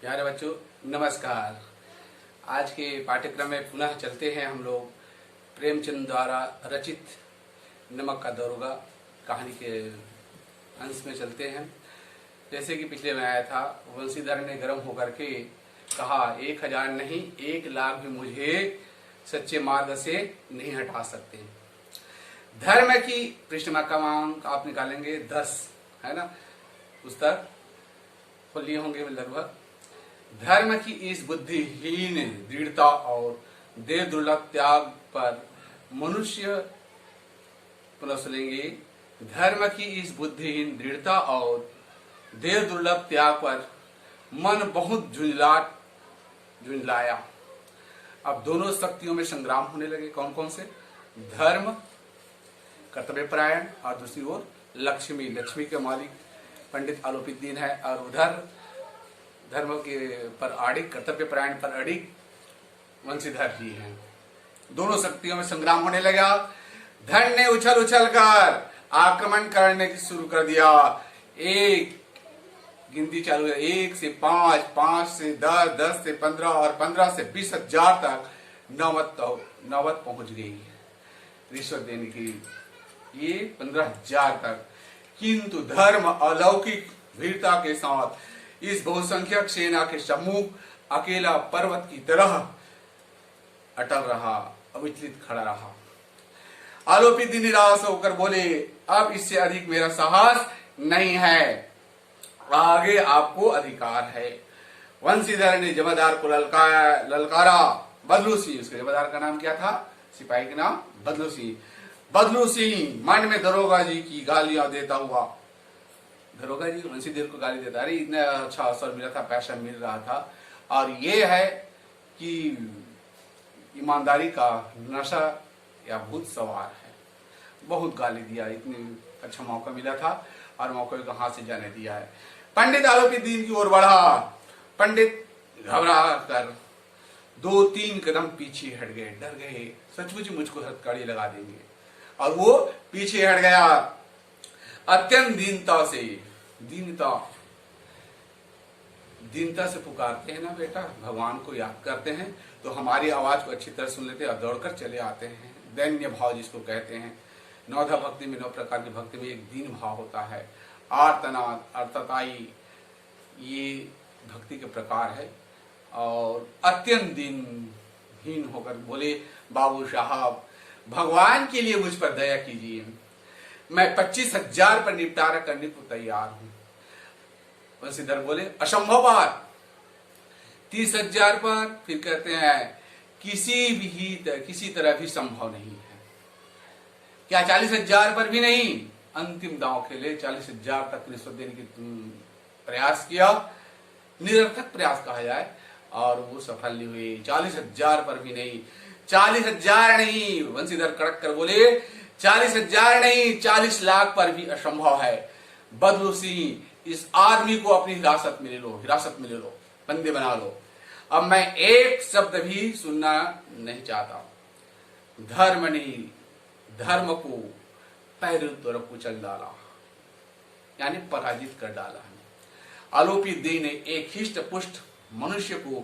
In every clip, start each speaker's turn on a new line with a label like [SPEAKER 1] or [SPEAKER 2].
[SPEAKER 1] प्यारे बच्चों नमस्कार। आज के पाठ्यक्रम में पुनः चलते हैं हम लोग प्रेमचंद द्वारा रचित नमक का दरोगा कहानी के अंश में चलते हैं। जैसे कि पिछले में आया था, वंशीधर ने गर्म होकर के कहा 1000 नहीं 1,00,000 भी मुझे सच्चे मार्ग से नहीं हटा सकते। धर्म की पृष्ठमा क्रमांक आप निकालेंगे 10 है ना, पुस्तक खोल लिए होंगे लगभग। धर्म की इस बुद्धिहीन दृढ़ता और देव दुर्लभ त्याग पर मनुष्य, पुनः सुनेंगे, धर्म की इस बुद्धिहीन दृढ़ता और देव दुर्लभ त्याग पर मन बहुत झुंझलाया। अब दोनों शक्तियों में संग्राम होने लगे। कौन कौन से? धर्म कर्तव्य परायण और दूसरी ओर लक्ष्मी के मालिक पंडित आलोपीद्दीन है, और उधर धर्म के पर अड़िग, कर्तव्य परायण पर अड़िग वंशीधर जी हैं। दोनों शक्तियों में संग्राम होने लगा। धन ने उछल कर आक्रमण करने शुरू कर दिया। एक गिनती चालू है, 1 से 5, 5 से 10, 10 से 15 और 15 से 20,000 तक नौबत पहुंच गई रिश्वत देने की, ये 15,000 तक। किंतु धर्म अलौकिक वीरता के साथ इस बहुसंख्यक सेना के सम्मुख अकेला पर्वत की तरह अटल रहा, अविचलित खड़ा रहा। आलोपीद्दीन निराश होकर बोले, अब इससे अधिक मेरा साहस नहीं है, आगे आपको अधिकार है। वंशीधर ने जमादार को ललकारा। बदलू सिंह, उसके जमादार का नाम क्या था? सिपाही का नाम बदलू सिंह। बदलू सिंह मन में दरोगा जी की गालियां देता हुआ, दरोगा जी वंशीधर को गाली देता, अरे इतना अच्छा अवसर मिला था, पैसा मिल रहा था, और ये है कि ईमानदारी का नशा या भूत सवार है। बहुत गाली दिया, इतनी अच्छा मौका मिला था और मौके को हाथ से जाने दिया है। पंडित आलोपीद्दीन की ओर बढ़ा। पंडित घबरा कर 2-3 कदम पीछे हट गए, डर गए, सचमुच मुझको हथकड़ी लगा देंगे, और वो पीछे हट गया। अत्यंत दीनता से पुकारते हैं ना बेटा, भगवान को याद करते हैं तो हमारी आवाज को अच्छी तरह सुन लेते हैं और दौड़कर चले आते हैं। दैन्य भाव जिसको कहते हैं। नवधा भक्ति में 9 प्रकार की भक्ति में एक दीन भाव होता है। आर्तनाद, अर्थताई, ये भक्ति के प्रकार है। और अत्यंत दीनहीन होकर बोले, बाबू साहब भगवान के लिए मुझ पर दया कीजिए, मैं 25,000 पर निपटारा करने को तैयार हूं। वंशीधर बोले, असंभव बात। 30,000 पर? फिर कहते हैं किसी तरह भी संभव नहीं है। क्या 40,000 पर भी नहीं? अंतिम दांव खेले, 40,000 तक रिश्वत देने की प्रयास किया, निरर्थक प्रयास कहा जाए, और वो सफल नहीं हुई। 40,000 पर भी नहीं, 40,000 नहीं। वंशीधर कड़क कर बोले, 40,000 नहीं, 40 लाख पर भी असंभव है। बदलू सिंह, इस आदमी को अपनी हिरासत में ले लो, बंदे बना लो। अब मैं एक शब्द भी सुनना नहीं चाहता। धर्म ने धर्म को पैरों तरफ कुचल डाला, यानी पराजित कर डाला। आलोपीद्दीन ने एक हिष्ट पुष्ट मनुष्य को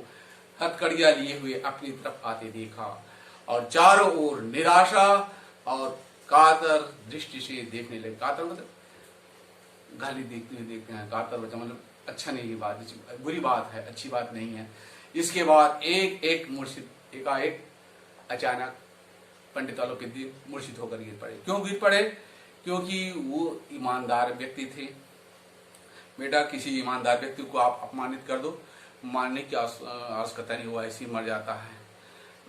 [SPEAKER 1] हथकड़ियां लिए हुए अपनी तरफ आते देखा, और चारों ओर निराशा और कातर दृष्टि से देखने लगे। कातर मतलब गाली देखते हैं, कातर मतलब अच्छा नहीं, बात बुरी बात है, अच्छी बात नहीं है। इसके बाद एक मूर्छित एकाएक अचानक पंडित आलोपीद्दीन मूर्छित होकर गिर पड़े। क्यों गिर पड़े? क्योंकि वो ईमानदार व्यक्ति थे। बेटा, किसी ईमानदार व्यक्ति को आप अपमानित कर दो, मारने की आवश्यकता नहीं हुआ, ऐसे ही मर जाता है,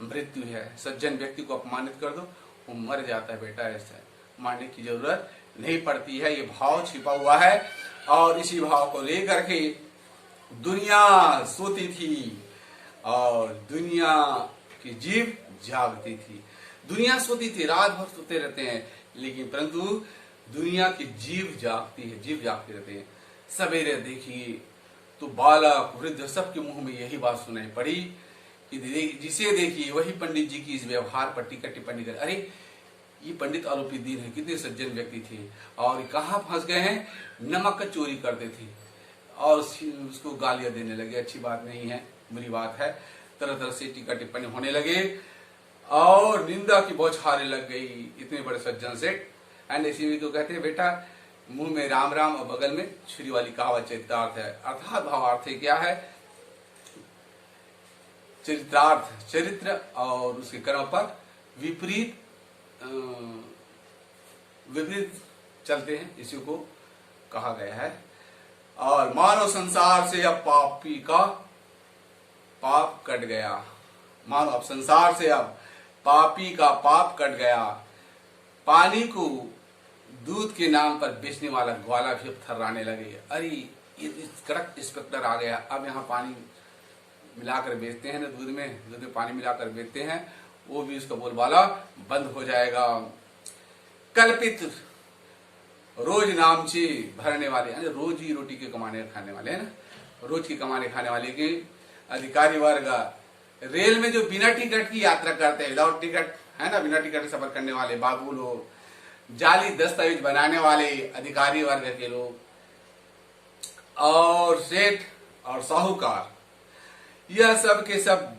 [SPEAKER 1] मृत्यु है। सज्जन व्यक्ति को अपमानित कर दो, वो मर जाता है बेटा, ऐसा मारने की जरूरत नहीं पड़ती है। ये भाव छिपा हुआ है, और इसी भाव को लेकर के दुनिया सोती थी और दुनिया की जीव जागती थी। दुनिया सोती थी, रात भर सोते रहते हैं, लेकिन परंतु दुनिया की जीव जागती है, जीव जागते रहते हैं। सवेरे देखिए तो बालक वृद्ध सबके मुंह में यही बात सुनाई पड़ी कि जिसे देखिए वही पंडित जी की इस व्यवहार पर टीका टिप्पणी करे। अरे ये पंडित आलोपीद्दीन है, कितने सज्जन व्यक्ति थे, और कहाँ फंस गए हैं? नमक का चोरी करते थे, और उसको गालियां देने लगे। अच्छी बात नहीं है, बुरी बात है। तरह तरह से टीका टिप्पणी होने लगे और निंदा की बौछारें लग गई इतने बड़े सज्जन से। एंड इसी को कहते हैं बेटा, मुंह में राम राम और बगल में छुरी वाली कहावत चरित्रार्थ है। अर्थात भावार्थ क्या है? चरित्रार्थ, चरित्र और उसके कर्म पर विपरीत चलते हैं, इसी को कहा गया है। और मानव संसार से अब पापी का पाप कट गया। मानो अब संसार से अब पापी का पाप कट गया। पानी को दूध के नाम पर बेचने वाला ग्वाला भी अब थर्राने लगे। अरे ये कड़क इंस्पेक्टर आ गया, अब यहाँ पानी मिलाकर बेचते हैं ना, दूध में पानी मिलाकर बेचते हैं, वो भी उसका बोलबाला बंद हो जाएगा। कल्पित रोज नामची भरने वाले, यानी रोज ही रोटी के कमाने खाने वाले है ना, रोज की कमाने खाने वाले के अधिकारी वर्ग, रेल में जो बिना टिकट की यात्रा करते हैं, विदाउट टिकट है ना, बिना टिकट सफर करने वाले बाबू लोग, जाली दस्तावेज बनाने वाले अधिकारी वर्ग के लोग, और सेठ और साहूकार, यह सब के सब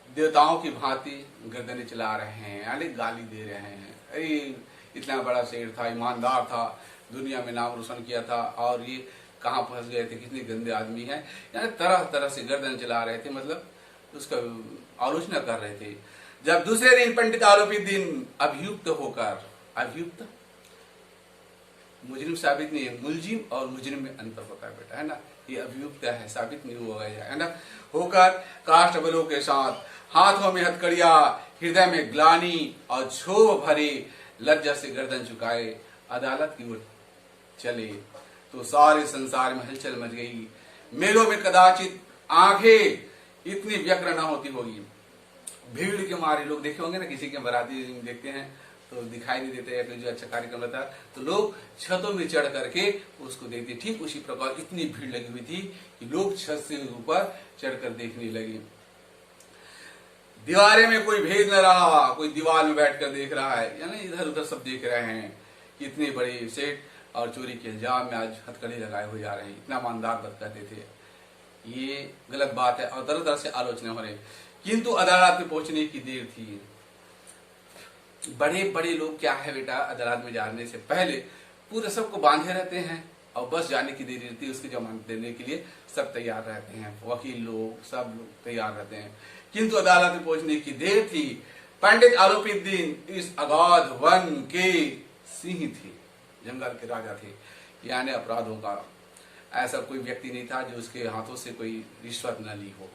[SPEAKER 1] देवताओं की भांति गर्दनें चला रहे हैं, यानी गाली दे रहे हैं। अरे इतना बड़ा सेठ था, ईमानदार था, दुनिया में नाम रोशन किया था, और ये कहाँ फंस गए थे, कितने गंदे आदमी हैं, यानी तरह तरह से गर्दन चला रहे थे, मतलब उसका आलोचना कर रहे थे। जब दूसरे दिन पंडित आरोपी दिन अभियुक्त होकर, अभियुक्त मुजरिम साबित नहीं है, मुलजिम और मुजरिम में अंतर होता है बेटा, है ना, ये अभियुक्त है, साबित नहीं हुआ है ना, होकर काष्ठबलों के साथ हाथों में हथकड़िया, हृदय में ग्लानि और क्षोभ भरे लज्जा से गर्दन झुकाए अदालत की ओर चले, तो सारे संसार में हलचल मच गई। मेलों में कदाचित आंखें इतनी व्यग्र न होती होगी, भीड़ के मारे लोग देखे होंगे ना, किसी के बराती देखते हैं तो दिखाई नहीं देते, या जो अच्छा कार्यक्रम रहता है तो लोग छतों में चढ़ करके उसको देखते। ठीक उसी प्रकार इतनी भीड़ लगी हुई थी कि लोग छत से ऊपर चढ़कर देखने लगे। दीवारे में कोई भेद न रहा, कोई दीवार में बैठकर देख रहा है, यानी इधर उधर सब देख रहे हैं कि इतने बड़े सेठ और चोरी के इल्जाम में आज हथकड़ी लगाए हुए जा रहे हैं, इतना ईमानदार बात करते थे, ये गलत बात है, और तरह तरह से आलोचना हो रही। किंतु अदालत में पहुंचने की देर थी। बड़े बड़े लोग क्या है बेटा, अदालत में जाने से पहले पूरे सबको बांधे रहते हैं, और बस जाने की देरी रहती है, उसकी जमानत देने के लिए सब तैयार रहते हैं, वकील लोग सब लोग तैयार रहते हैं। किंतु अदालत में पहुंचने की देर थी। पंडित आरोपी दिन इस अगाध वन के सिंह थे, जंगल के राजा थे, यानी अपराधों का ऐसा कोई व्यक्ति नहीं था जो उसके हाथों से कोई रिश्वत न ली हो।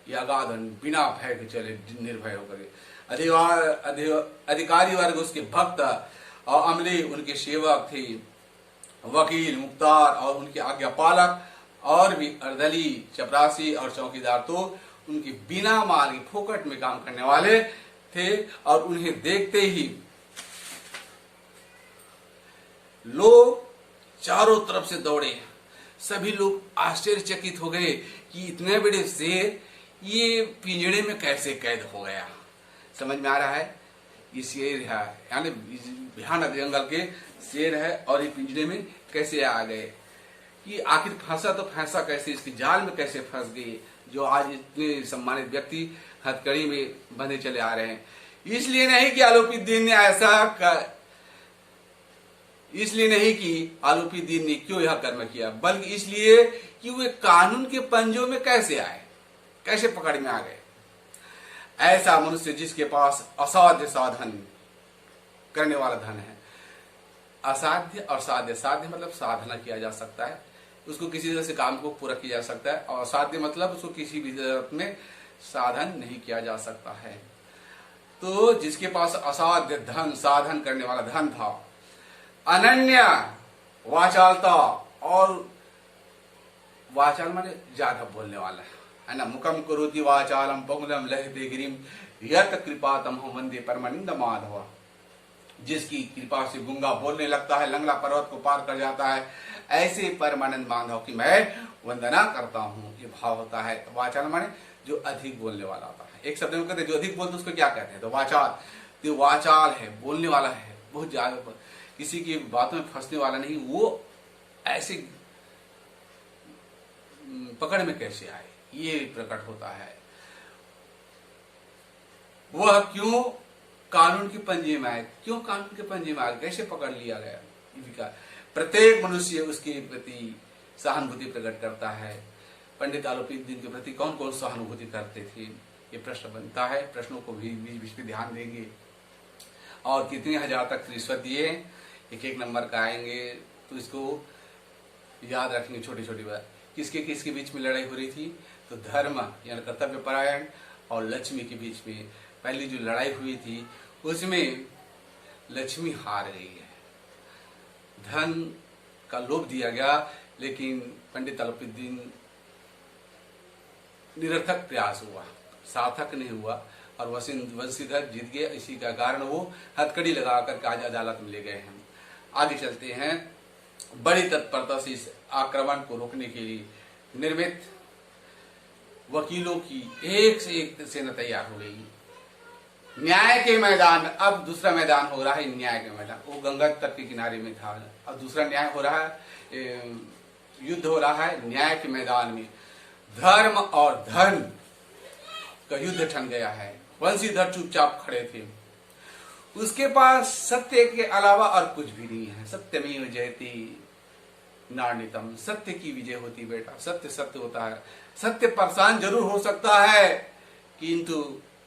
[SPEAKER 1] यह अगाध बिना भय के चले, निर्भय होकर। अधिकारी वर्ग उसके भक्त और अमले उनके सेवक थे, वकील, मुख्तार और उनके आज्ञापालक, और भी अर्दली, चपरासी और चौकीदार तो उनके बिना माल फोकट में काम करने वाले थे। और उन्हें देखते ही लोग चारों तरफ से दौड़े। सभी लोग आश्चर्यचकित हो गए कि इतने बड़े शेर ये पिंजड़े में कैसे कैद हो गया। समझ में आ रहा है, ये शेर है, यानी भयानक जंगल के शेर है, और ये पिंजड़े में कैसे आ गए, कि आखिर फंसा तो फंसा कैसे, इसकी जाल में कैसे फंस गए, जो आज इतने सम्मानित व्यक्ति हथकड़ी में बंधे चले आ रहे हैं। इसलिए नहीं कि आरोपी दिन ने इसलिए नहीं कि आरोपी दिन ने क्यों यह कर्म किया, बल्कि इसलिए कि वे कानून के पंजों में कैसे आए, कैसे पकड़ में आ गए। ऐसा मनुष्य जिसके पास असाध्य साधन करने वाला धन है। असाध्य और साध्य, साध्य मतलब साधना किया जा सकता है, उसको किसी तरह से काम को पूरा किया जा सकता है, और असाध्य मतलब उसको किसी भी जरूरत में साधन नहीं किया जा सकता है। तो जिसके पास असाध्य धन, साधन करने वाला धन था, अनन्य वाचालता, और वाचाल माने ज्यादा बोलने वाला है ना, मुकम करोति वाचालम पगुलम लहते गिरिम यत कृपा तमहो वंदे परमानंद माधव। जिसकी कृपा से गूंगा बोलने लगता है, लंगड़ा पर्वत को पार कर जाता है, ऐसे परमानंद माधव की मैं वंदना करता हूँ, ये भाव होता है। तो वाचाल माने जो अधिक बोलने वाला होता है। एक शब्द में कहते हैं जो अधिक बोलते उसको क्या कहते हैं, तो वाचाल। तो वाचाल है, बोलने वाला है, बहुत ज्यादा, किसी की बातों में फंसने वाला नहीं, वो ऐसे पकड़ में कैसे आए, ये प्रकट होता है। वह क्यों कानून के पंजे में आए, क्यों कानून के पंजे में आए, कैसे पकड़ लिया गया। प्रत्येक मनुष्य उसके प्रति सहानुभूति प्रकट करता है। पंडित आलोपीदीन के प्रति कौन कौन सहानुभूति करते थे, ये प्रश्न बनता है। प्रश्नों को भी बीच में ध्यान देंगे। और कितने हजार तक रिश्वत दिए, एक एक नंबर का आएंगे, तो इसको याद रखेंगे। छोटी छोटी बात, किसके किसके बीच में लड़ाई हो रही थी, तो धर्म यानी कर्तव्य परायण और लक्ष्मी के बीच में पहली जो लड़ाई हुई थी उसमें लक्ष्मी हार गई है। धन का लोभ दिया गया, लेकिन पंडित आलोपीदीन निरर्थक प्रयास हुआ, सार्थक नहीं हुआ, और वंशीधर जीत गए। इसी का कारण वो हथकड़ी लगा करके आज अदालत में ले गए हैं। आगे चलते हैं। बड़ी तत्परता से इस आक्रमण को रोकने के लिए निर्मित वकीलों की एक से एक सेना तैयार हो गई। न्याय के मैदान, अब दूसरा मैदान हो रहा है न्याय का मैदान। वो गंगा तट के किनारे में था, अब दूसरा न्याय हो रहा है, युद्ध हो रहा है न्याय के मैदान में। धर्म और धन का युद्ध ठन गया है। वंशीधर चुपचाप खड़े थे, उसके पास सत्य के अलावा और कुछ भी नहीं है। सत्यमेव जयते नार्यतम, सत्य की विजय होती बेटा। सत्य सत्य होता है। सत्य परेशान जरूर हो सकता है, किंतु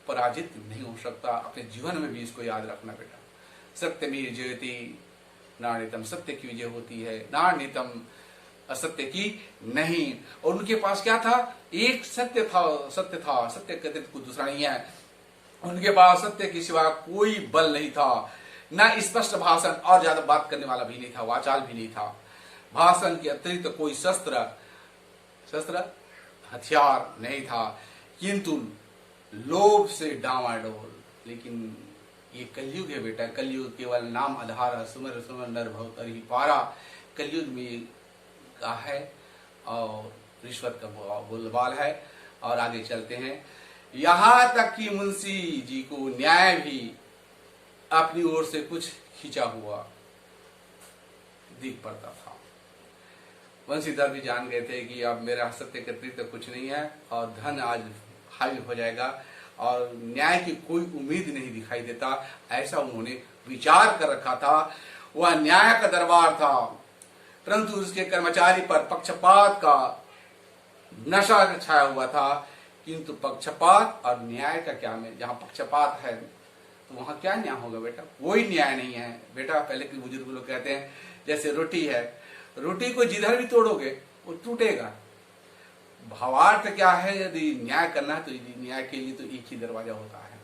[SPEAKER 1] पराजित नहीं हो सकता। अपने जीवन में भी इसको याद रखना बेटा। सत्यमेव जयते नार्यतम, सत्य की विजय होती है, नार्यतम, असत्य की नहीं। और उनके पास क्या था, एक सत्य था, सत्य था, सत्य के अतिरिक्त कुछ दूसरा नहीं है। उनके पास सत्य के सिवा कोई बल नहीं था, न स्पष्ट भाषण, और ज्यादा बात करने वाला भी नहीं था, वाचाल भी नहीं था। भाषण के अतिरिक्त कोई शस्त्र हथियार नहीं था, किंतु लोभ से डामाडोल। लेकिन ये कलयुग है बेटा, कलयुग केवल नाम आधार, सुमर सुमर नर भव तरहि पारा। कलयुग में का है और रिश्वत का बोलबाल है। और आगे चलते हैं। यहां तक कि मुंशी जी को न्याय भी अपनी ओर से कुछ खींचा हुआ दिख पड़ता था। वंशीधर भी जान गए थे कि अब मेरा सत्य के अतिरिक्त कुछ नहीं है, और धन आज हावी हो जाएगा, और न्याय की कोई उम्मीद नहीं दिखाई देता। ऐसा उन्होंने विचार कर रखा था। वह न्याय का दरबार था, परंतु उसके कर्मचारी पर पक्षपात का नशा छाया हुआ था। किंतु पक्षपात और न्याय का क्या में, जहां पक्षपात है तो वहां क्या न्याय होगा बेटा, कोई न्याय नहीं है बेटा। पहले के बुजुर्ग लोग कहते हैं, जैसे रोटी है, रोटी को जिधर भी तोड़ोगे वो टूटेगा। भावार्थ क्या है, यदि न्याय करना है तो न्याय के लिए तो एक ही दरवाजा होता है,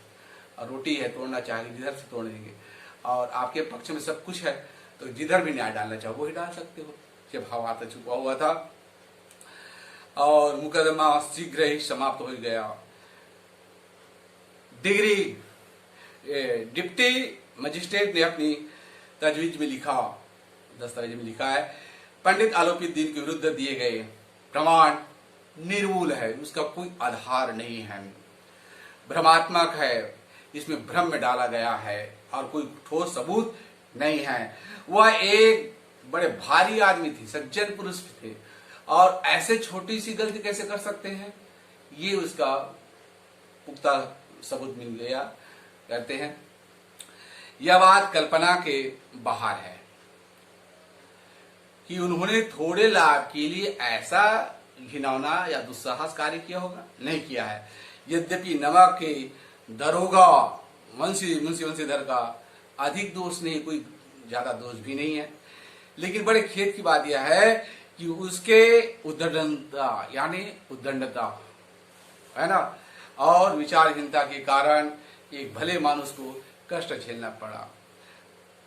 [SPEAKER 1] और रोटी है तोड़ना चाहिए जिधर से तोड़ देंगे। और आपके पक्ष में सब कुछ है तो जिधर भी न्याय डालना चाहो वो ही डाल सकते हो। ये भावार्थ छुपा हुआ था, और मुकदमा शीघ्र ही समाप्त हो गया। डिप्टी मजिस्ट्रेट ने अपनी तजवीज में लिखा, दस्तावेज में लिखा है, पंडित आलोपीदीन के विरुद्ध दिए गए प्रमाण निर्मूल है, उसका कोई आधार नहीं है, भ्रमात्मक है, इसमें भ्रम में डाला गया है और कोई ठोस सबूत नहीं है। वह एक बड़े भारी आदमी थी, सज्जन पुरुष थे, और ऐसे छोटी सी गलती कैसे कर सकते हैं, ये उसका पुख्ता सबूत मिल गया। कहते हैं यह बात कल्पना के बाहर है कि उन्होंने थोड़े लाभ के लिए ऐसा घिनौना या दुस्साहस कार्य किया होगा, नहीं किया है। यद्यपि नमक के दरोगा वंशीधर का अधिक दोष नहीं, कोई ज्यादा दोष भी नहीं है, लेकिन बड़े खेद की बात यह है कि उसके उद्दंडता यानी उद्दंडता है ना, और विचारहीनता के कारण एक भले मानुष को कष्ट झेलना पड़ा।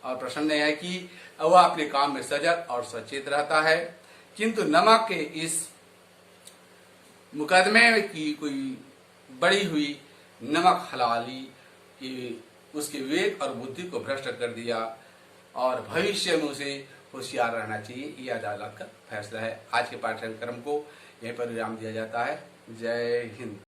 [SPEAKER 1] और प्रश्न है कि वह अपने काम में सजग और सचेत रहता है, किंतु नमक के इस मुकदमे की कोई बड़ी हुई नमक हलाली कि उसके विवेक और बुद्धि को भ्रष्ट कर दिया, और भविष्य में उसे होशियार रहना चाहिए। यह अदालत का फैसला है। आज के पाठ्यक्रम को यहीं पर विराम दिया जाता है। जय हिंद।